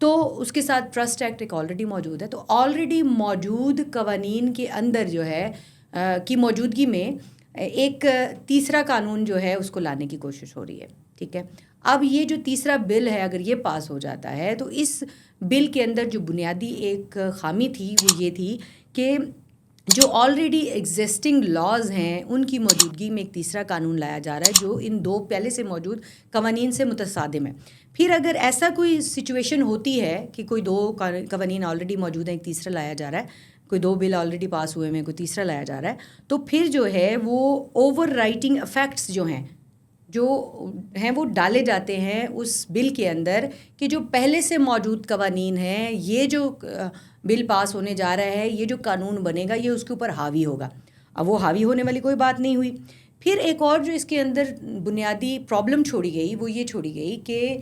تو اس کے ساتھ ٹرسٹ ایکٹ ایک آلریڈی موجود ہے. تو آلریڈی موجود قوانین کے اندر جو ہے کی موجودگی میں ایک تیسرا قانون جو ہے اس کو لانے کی کوشش ہو رہی ہے. ٹھیک ہے. اب یہ جو تیسرا بل ہے اگر یہ پاس ہو جاتا ہے تو اس بل کے اندر جو بنیادی ایک خامی تھی وہ یہ تھی کہ جو آلریڈی ایگزسٹنگ لاز ہیں ان کی موجودگی میں ایک تیسرا قانون لایا جا رہا ہے جو ان دو پہلے سے موجود قوانین سے متصادم ہے. پھر اگر ایسا کوئی سچویشن ہوتی ہے کہ کوئی دو قوانین آلریڈی موجود ہیں ایک تیسرا لایا جا رہا ہے, کوئی دو بل آلریڈی پاس ہوئے ہیں کوئی تیسرا لایا جا رہا ہے, تو پھر جو ہے وہ اوور رائٹنگ افیکٹس جو ہیں وہ ڈالے جاتے ہیں اس بل کے اندر کہ جو پہلے سے موجود قوانین ہیں یہ جو بل پاس ہونے جا رہا ہے, یہ جو قانون بنے گا یہ اس کے اوپر حاوی ہوگا. اب وہ حاوی ہونے والی کوئی بات نہیں ہوئی. پھر ایک اور جو اس کے اندر بنیادی پرابلم چھوڑی گئی وہ یہ چھوڑی گئی کہ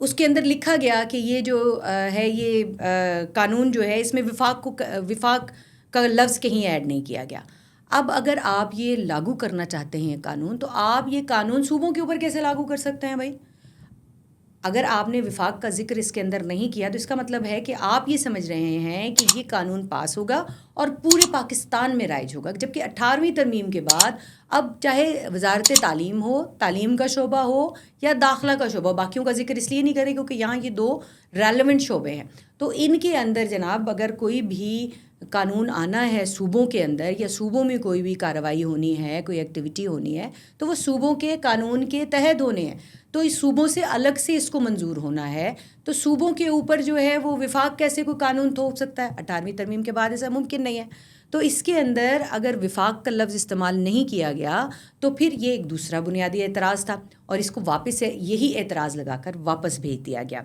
اس کے اندر لکھا گیا کہ یہ جو ہے یہ قانون جو ہے اس میں وفاق کا لفظ کہیں ایڈ نہیں کیا گیا. اب اگر آپ یہ لاگو کرنا چاہتے ہیں قانون تو آپ یہ قانون صوبوں کے اوپر کیسے لاگو کر سکتے ہیں بھائی؟ اگر آپ نے وفاق کا ذکر اس کے اندر نہیں کیا تو اس کا مطلب ہے کہ آپ یہ سمجھ رہے ہیں کہ یہ قانون پاس ہوگا اور پورے پاکستان میں رائج ہوگا, جبکہ 18ویں ترمیم کے بعد اب چاہے وزارت تعلیم ہو, تعلیم کا شعبہ ہو یا داخلہ کا شعبہ, باقیوں کا ذکر اس لیے نہیں کرے کیونکہ یہاں یہ دو ریلیونٹ شعبے ہیں, تو ان کے اندر جناب اگر کوئی بھی قانون آنا ہے صوبوں کے اندر یا صوبوں میں کوئی بھی کارروائی ہونی ہے, کوئی ایکٹیویٹی ہونی ہے تو وہ صوبوں کے قانون کے تحت ہونے ہیں. تو اس صوبوں سے الگ سے اس کو منظور ہونا ہے, تو صوبوں کے اوپر جو ہے وہ وفاق کیسے کوئی قانون تھوپ سکتا ہے؟ 18ویں ترمیم کے بعد ایسا ممکن نہیں ہے. تو اس کے اندر اگر وفاق کا لفظ استعمال نہیں کیا گیا تو پھر یہ ایک دوسرا بنیادی اعتراض تھا اور اس کو واپس یہی اعتراض لگا کر واپس بھیج دیا گیا.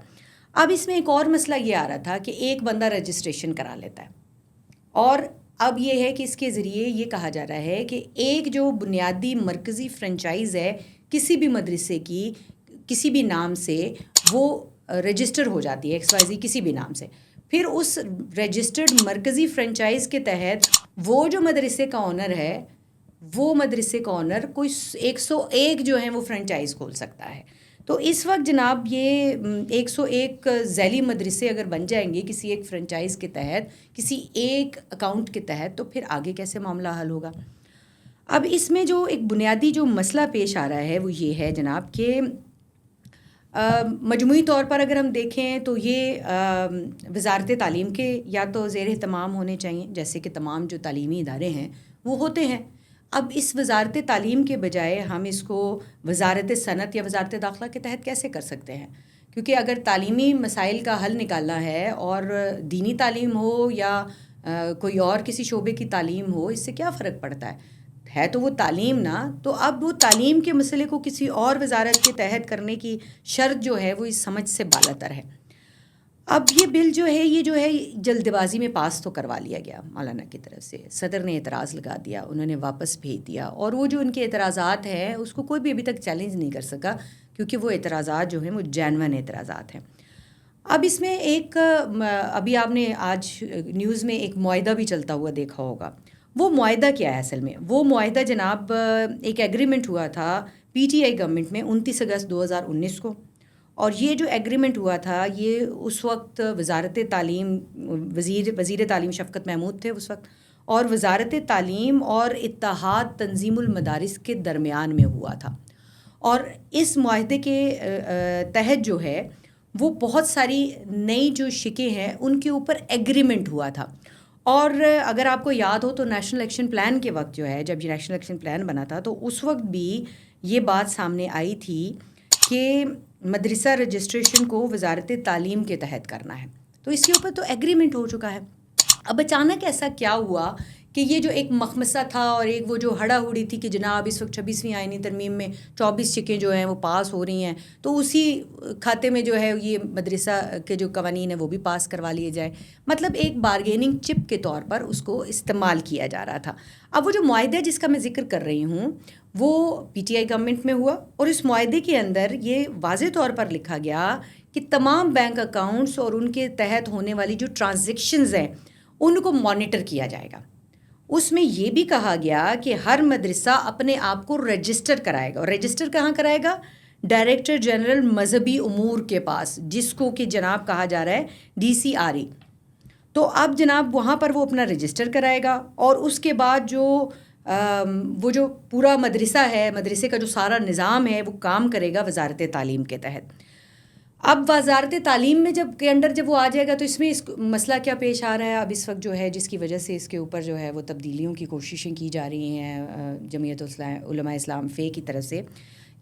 اب اس میں ایک اور مسئلہ یہ آ رہا تھا کہ ایک بندہ رجسٹریشن کرا لیتا ہے اور اب یہ ہے کہ اس کے ذریعے یہ کہا جا رہا ہے کہ ایک جو بنیادی مرکزی فرنچائز ہے کسی بھی مدرسے کی کسی بھی نام سے وہ رجسٹر ہو جاتی ہے XYZ کسی بھی نام سے. پھر اس رجسٹرڈ مرکزی فرنچائز کے تحت وہ جو مدرسے کا آنر ہے وہ مدرسے کا آنر کوئی 101 جو ہیں وہ فرنچائز کھول سکتا ہے. تو اس وقت جناب یہ 101 ذیلی مدرسے اگر بن جائیں گے کسی ایک فرنچائز کے تحت کسی ایک اکاؤنٹ کے تحت تو پھر آگے کیسے معاملہ حل ہوگا؟ اب اس میں جو ایک بنیادی جو مسئلہ پیش آ رہا ہے وہ یہ ہے جناب کہ مجموعی طور پر اگر ہم دیکھیں تو یہ وزارت تعلیم کے یا تو زیر اہتمام ہونے چاہیے جیسے کہ تمام جو تعلیمی ادارے ہیں وہ ہوتے ہیں. اب اس وزارت تعلیم کے بجائے ہم اس کو وزارت صنعت یا وزارت داخلہ کے تحت کیسے کر سکتے ہیں؟ کیونکہ اگر تعلیمی مسائل کا حل نکالنا ہے اور دینی تعلیم ہو یا کوئی اور کسی شعبے کی تعلیم ہو اس سے کیا فرق پڑتا ہے تو وہ تعلیم نا. تو اب وہ تعلیم کے مسئلے کو کسی اور وزارت کے تحت کرنے کی شرط جو ہے وہ اس سمجھ سے بالاتر ہے. اب یہ بل جو ہے جلد بازی میں پاس تو کروا لیا گیا مولانا کی طرف سے, صدر نے اعتراض لگا دیا, انہوں نے واپس بھیج دیا اور وہ جو ان کے اعتراضات ہیں اس کو کوئی بھی ابھی تک چیلنج نہیں کر سکا کیونکہ وہ اعتراضات جو ہیں وہ جینون اعتراضات ہیں. اب اس میں ایک ابھی آپ نے آج نیوز میں ایک معاہدہ بھی چلتا ہوا دیکھا ہوگا. وہ معاہدہ کیا ہے اصل میں؟ وہ معاہدہ جناب ایک ایگریمنٹ ہوا تھا PTI گورنمنٹ میں 29 اگست 2019 کو, اور یہ جو ایگریمنٹ ہوا تھا یہ اس وقت وزارت تعلیم وزیر تعلیم شفقت محمود تھے اس وقت, اور وزارت تعلیم اور اتحاد تنظیم المدارس کے درمیان میں ہوا تھا. اور اس معاہدے کے تحت جو ہے وہ بہت ساری نئی جو شقیں ہیں ان کے اوپر ایگریمنٹ ہوا تھا. اور اگر آپ کو یاد ہو تو نیشنل ایکشن پلان کے وقت جو ہے جب یہ نیشنل ایکشن پلان بنا تھا تو اس وقت بھی یہ بات سامنے آئی تھی کہ مدرسہ رجسٹریشن کو وزارت تعلیم کے تحت کرنا ہے. تو اس کے اوپر تو ایگریمنٹ ہو چکا ہے. اب اچانک ایسا کیا ہوا کہ یہ جو ایک مخمصہ تھا اور ایک وہ جو ہڑا ہڑی تھی کہ جناب اس وقت 26ویں آئینی ترمیم میں 24 شقیں جو ہیں وہ پاس ہو رہی ہیں تو اسی کھاتے میں جو ہے یہ مدرسہ کے جو قوانین ہیں وہ بھی پاس کروا لیے جائیں. مطلب ایک بارگیننگ چپ کے طور پر اس کو استعمال کیا جا رہا تھا. اب وہ جو معاہدہ جس کا میں ذکر کر رہی ہوں وہ PTI گورنمنٹ میں ہوا اور اس معاہدے کے اندر یہ واضح طور پر لکھا گیا کہ تمام بینک اکاؤنٹس اور ان کے تحت ہونے والی جو ٹرانزیکشنز ہیں ان کو مانیٹر کیا جائے گا. اس میں یہ بھی کہا گیا کہ ہر مدرسہ اپنے آپ کو رجسٹر کرائے گا, اور رجسٹر کہاں کرائے گا؟ ڈائریکٹر جنرل مذہبی امور کے پاس، جس کو کہ جناب کہا جا رہا ہے DCRE. تو اب جناب وہاں پر وہ اپنا رجسٹر کرائے گا، اور اس کے بعد وہ جو پورا مدرسہ ہے، مدرسے کا جو سارا نظام ہے وہ کام کرے گا وزارت تعلیم کے تحت. اب وزارت تعلیم میں جب وہ آ جائے گا تو اس میں مسئلہ کیا پیش آ رہا ہے اب اس وقت جو ہے، جس کی وجہ سے اس کے اوپر جو ہے وہ تبدیلیوں کی کوششیں کی جا رہی ہیں جمعیت علماء اسلام فے کی طرف سے،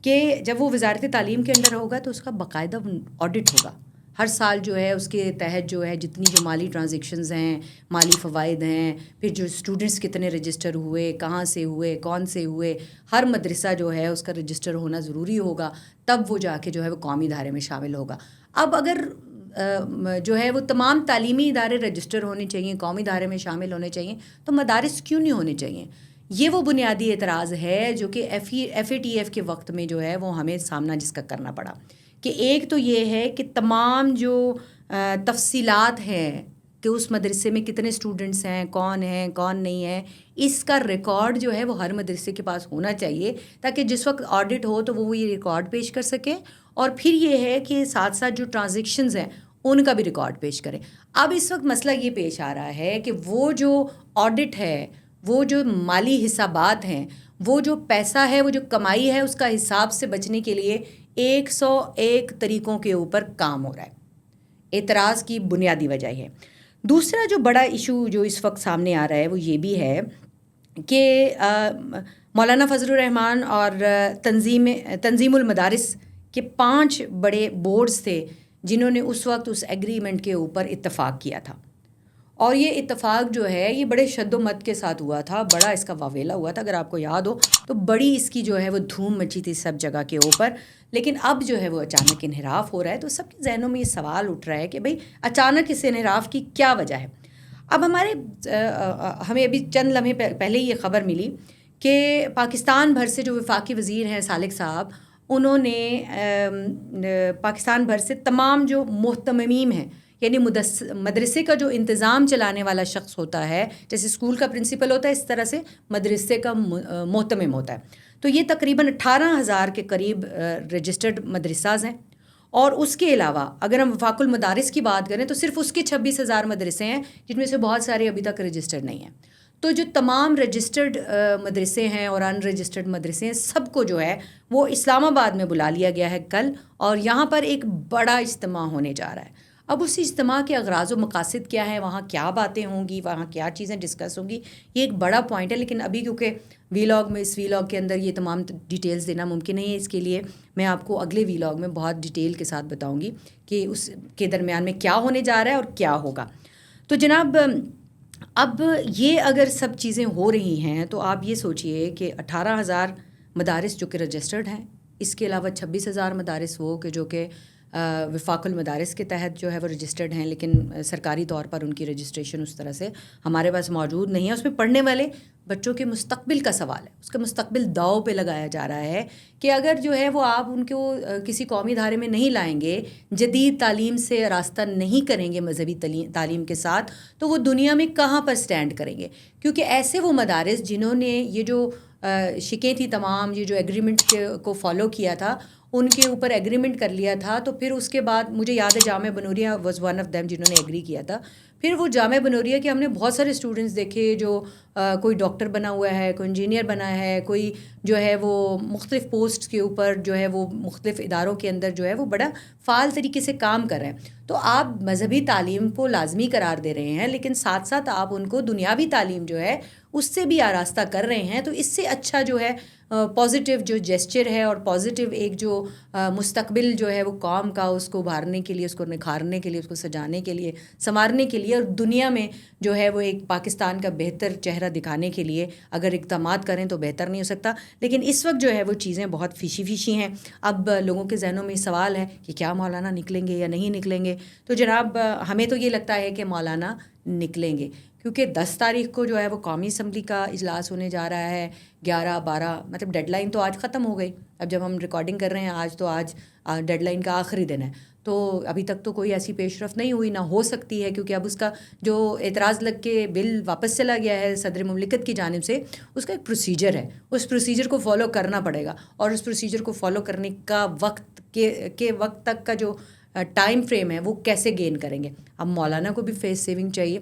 کہ جب وہ وزارت تعلیم کے انڈر ہوگا تو اس کا باقاعدہ آڈٹ ہوگا ہر سال جو ہے، اس کے تحت جو ہے جتنی جو مالی ٹرانزیکشنز ہیں، مالی فوائد ہیں، پھر جو اسٹوڈنٹس کتنے رجسٹر ہوئے، کہاں سے ہوئے، کون سے ہوئے، ہر مدرسہ جو ہے اس کا رجسٹر ہونا ضروری ہوگا، تب وہ جا کے جو ہے وہ قومی ادارے میں شامل ہوگا. اب اگر جو ہے وہ تمام تعلیمی ادارے رجسٹر ہونے چاہیے، قومی ادارے میں شامل ہونے چاہیے، تو مدارس کیوں نہیں ہونے چاہیے؟ یہ وہ بنیادی اعتراض ہے جو کہ FATF کے وقت میں جو ہے وہ ہمیں سامنا جس کا کرنا پڑا. کہ ایک تو یہ ہے کہ تمام جو تفصیلات ہیں کہ اس مدرسے میں کتنے اسٹوڈنٹس ہیں، کون نہیں ہیں، اس کا ریکارڈ جو ہے وہ ہر مدرسے کے پاس ہونا چاہیے، تاکہ جس وقت آڈٹ ہو تو وہ یہ ریکارڈ پیش کر سکے. اور پھر یہ ہے کہ ساتھ ساتھ جو ٹرانزیکشنز ہیں ان کا بھی ریکارڈ پیش کریں. اب اس وقت مسئلہ یہ پیش آ رہا ہے کہ وہ جو آڈٹ ہے، وہ جو مالی حسابات ہیں، وہ جو پیسہ ہے، وہ جو کمائی ہے، اس کا حساب سے بچنے کے لیے 101 طریقوں کے اوپر کام ہو رہا ہے. اعتراض کی بنیادی وجہ ہے. دوسرا جو بڑا ایشو جو اس وقت سامنے آ رہا ہے وہ یہ بھی ہے کہ مولانا فضل الرحمان اور تنظیم المدارس کے 5 بڑے بورڈز تھے جنہوں نے اس وقت اس ایگریمنٹ کے اوپر اتفاق کیا تھا. اور یہ اتفاق جو ہے یہ بڑے شد و مت کے ساتھ ہوا تھا، بڑا اس کا واویلا ہوا تھا. اگر آپ کو یاد ہو تو بڑی اس کی جو ہے وہ دھوم مچی تھی سب جگہ کے اوپر. لیکن اب جو ہے وہ اچانک انحراف ہو رہا ہے، تو سب کے ذہنوں میں یہ سوال اٹھ رہا ہے کہ بھئی اچانک اس انحراف کی کیا وجہ ہے. اب ہمیں ابھی چند لمحے پہلے یہ خبر ملی کہ پاکستان بھر سے جو وفاقی وزیر ہیں سالک صاحب، انہوں نے پاکستان بھر سے تمام جو محتممین ہیں، یعنی مدرسے کا جو انتظام چلانے والا شخص ہوتا ہے، جیسے اسکول کا پرنسپل ہوتا ہے، اس طرح سے مدرسے کا محتمم ہوتا ہے. تو یہ تقریباً 18,000 کے قریب رجسٹرڈ مدرساز ہیں. اور اس کے علاوہ اگر ہم وفاق المدارس کی بات کریں تو صرف اس کے 26,000 مدرسے ہیں، جن میں سے بہت سارے ابھی تک رجسٹرڈ نہیں ہیں. تو جو تمام رجسٹرڈ مدرسے ہیں اور ان رجسٹرڈ مدرسے ہیں، سب کو جو ہے وہ اسلام آباد میں بلا لیا گیا ہے کل، اور یہاں پر ایک بڑا اجتماع ہونے جا رہا ہے. اب اس اجتماع کے اغراض و مقاصد کیا ہے، وہاں کیا باتیں ہوں گی، وہاں کیا چیزیں ڈسکس ہوں گی، یہ ایک بڑا پوائنٹ ہے. لیکن ابھی کیونکہ اس وی لاگ کے اندر یہ تمام ڈیٹیلز دینا ممکن نہیں ہے، اس کے لیے میں آپ کو اگلے وی لاگ میں بہت ڈیٹیل کے ساتھ بتاؤں گی کہ اس کے درمیان میں کیا ہونے جا رہا ہے اور کیا ہوگا. تو جناب اب یہ اگر سب چیزیں ہو رہی ہیں تو آپ یہ سوچئے کہ 18,000 مدارس جو کہ رجسٹرڈ ہیں، اس کے علاوہ 26,000 مدارس وہ کہ جو کہ وفاق المدارس کے تحت جو ہے وہ رجسٹرڈ ہیں، لیکن سرکاری طور پر ان کی رجسٹریشن اس طرح سے ہمارے پاس موجود نہیں ہے. اس میں پڑھنے والے بچوں کے مستقبل کا سوال ہے، اس کا مستقبل داؤ پہ لگایا جا رہا ہے کہ اگر جو ہے وہ آپ ان کو کسی قومی ادارے میں نہیں لائیں گے، جدید تعلیم سے راستہ نہیں کریں گے مذہبی تعلیم کے ساتھ، تو وہ دنیا میں کہاں پر سٹینڈ کریں گے. کیونکہ ایسے وہ مدارس جنہوں نے یہ جو شکیں تھی تمام، یہ جو ایگریمنٹ کو فالو کیا تھا، ان کے اوپر ایگریمنٹ کر لیا تھا، تو پھر اس کے بعد مجھے یاد ہے جامعہ بنوریہ واز ون آف دیم جنہوں نے ایگری کیا تھا. پھر وہ جامعہ بنوریہ کے ہم نے بہت سارے اسٹوڈنٹس دیکھے جو کوئی ڈاکٹر بنا ہوا ہے، کوئی انجینئر بنا ہے، کوئی جو ہے وہ مختلف پوسٹ کے اوپر جو ہے وہ مختلف اداروں کے اندر جو ہے وہ بڑا فعال طریقے سے کام کر رہے ہیں. تو آپ مذہبی تعلیم کو لازمی قرار دے رہے ہیں، لیکن ساتھ ساتھ آپ ان کو دنیاوی تعلیم جو ہے اس سے بھی آراستہ کر رہے ہیں. تو اس سے اچھا جو ہے پازیٹیو جو جیسچر ہے اور پازیٹیو ایک جو مستقبل جو ہے وہ قوم کا، اس کو ابھارنے کے لیے، اس کو نکھارنے کے لیے، اس کو سجانے کے لیے، سنوارنے کے لیے، اور دنیا میں جو ہے وہ ایک پاکستان کا بہتر چہرہ دکھانے کے لیے اگر اقدامات کریں تو بہتر نہیں ہو سکتا. لیکن اس وقت جو ہے وہ چیزیں بہت فیشی ہیں. اب لوگوں کے ذہنوں میں سوال ہے کہ کیا مولانا نکلیں گے یا نہیں نکلیں گے. تو جناب ہمیں تو یہ لگتا ہے کہ مولانا نکلیں گے، کیونکہ 10 تاریخ کو جو ہے وہ قومی اسمبلی کا اجلاس ہونے جا رہا ہے. 11-12 مطلب ڈیڈ لائن تو آج ختم ہو گئی. اب جب ہم ریکارڈنگ کر رہے ہیں آج ڈیڈ لائن کا آخری دن ہے. تو ابھی تک تو کوئی ایسی پیش رفت نہیں ہوئی، نہ ہو سکتی ہے، کیونکہ اب اس کا جو اعتراض لگ کے بل واپس چلا گیا ہے صدر مملکت کی جانب سے، اس کا ایک پروسیجر ہے. اس پروسیجر کو فالو کرنا پڑے گا، اور اس پروسیجر کو فالو کرنے کا وقت کے وقت تک کا جو ٹائم فریم ہے وہ کیسے گین کریں گے. اب مولانا کو بھی فیس سیونگ چاہیے،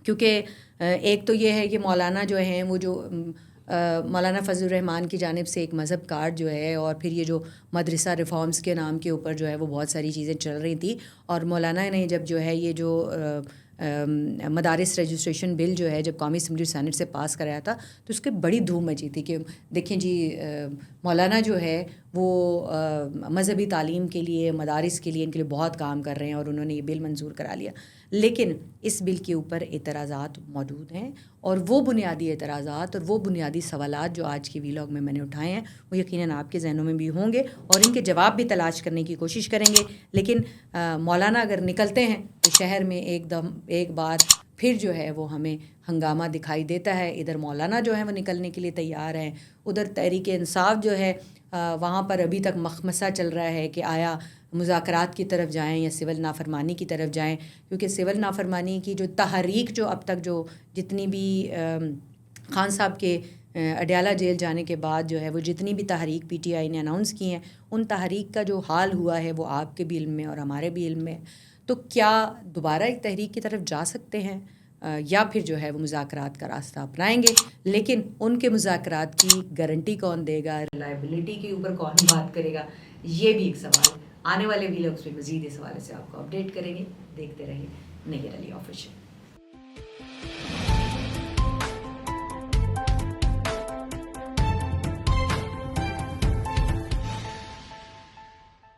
کیونکہ ایک تو یہ ہے کہ مولانا جو ہیں وہ جو مولانا فضل الرحمان کی جانب سے ایک مذہب کارڈ جو ہے، اور پھر یہ جو مدرسہ ریفارمز کے نام کے اوپر جو ہے وہ بہت ساری چیزیں چل رہی تھیں، اور مولانا نے جب جو ہے یہ جو مدارس رجسٹریشن بل جو ہے جب قومی اسمبلی سینٹ سے پاس کرایا تھا تو اس کے بڑی دھوم مچی تھی کہ دیکھیں جی مولانا جو ہے وہ مذہبی تعلیم کے لیے، مدارس کے لیے، ان کے لیے بہت کام کر رہے ہیں، اور انہوں نے یہ بل منظور کرا لیا. لیکن اس بل کے اوپر اعتراضات موجود ہیں، اور وہ بنیادی اعتراضات اور وہ بنیادی سوالات جو آج کی ویلاگ میں نے اٹھائے ہیں وہ یقیناً آپ کے ذہنوں میں بھی ہوں گے، اور ان کے جواب بھی تلاش کرنے کی کوشش کریں گے. لیکن مولانا اگر نکلتے ہیں تو شہر میں ایک بار پھر جو ہے وہ ہمیں ہنگامہ دکھائی دیتا ہے. ادھر مولانا جو ہے وہ نکلنے کے لیے تیار ہیں، ادھر تحریک انصاف جو ہے وہاں پر ابھی تک مخمصہ چل رہا ہے کہ آیا مذاکرات کی طرف جائیں یا سول نافرمانی کی طرف جائیں. کیونکہ سول نافرمانی کی جو تحریک جو اب تک جو جتنی بھی خان صاحب کے اڈیالہ جیل جانے کے بعد جو ہے وہ جتنی بھی تحریک پی ٹی آئی نے اناؤنس کی ہیں، ان تحریک کا جو حال ہوا ہے وہ آپ کے بھی علم میں اور ہمارے بھی علم میں. تو کیا دوبارہ ایک تحریک کی طرف جا سکتے ہیں، یا پھر جو ہے وہ مذاکرات کا راستہ اپنائیں گے؟ لیکن ان کے مذاکرات کی گارنٹی کون دے گا، ریلائبلٹی کے اوپر کون بات کرے گا، یہ بھی ایک سوال ہے. آنے والے ویلاگس میں مزید اس حوالے سے آپ کو اپڈیٹ کریں گے. دیکھتے رہیں نیئر علی آفیشیل.